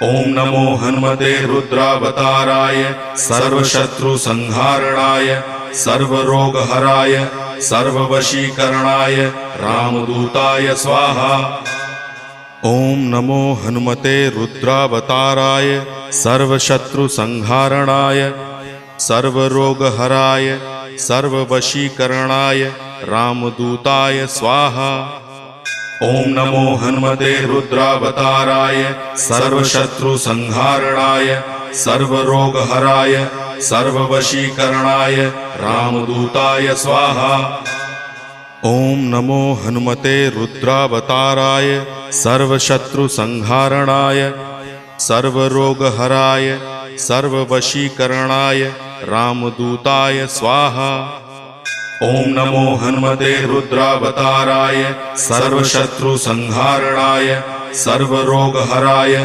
ओम नमो हनुमते रुद्रावताराय सर्वशत्रुसंहारणाय सर्वरोगहराय सर्ववशीकरणाय रामदूताय स्वाहा। ओम नमो हनुमते रुद्रावताराय सर्वशत्रुसंहारणाय सर्वरोगहराय सर्ववशीकरणाय रामदूताय स्वाहा। ओम नमो हनुमते रुद्रावताराय सर्वशत्रुसंहारणाय सर्वरोगहराय सर्ववशीकरणाय रामदूताय स्वाहा। ओम नमो हनुमते रुद्रावताराय सर्वशत्रुसंहारणाय सर्वरोगहराय सर्ववशीकरणाय रामदूताय स्वाहा। ओम नमो हनुमते रुद्रावताराय सर्वशत्रुसंहारणाय सर्वरोगहराय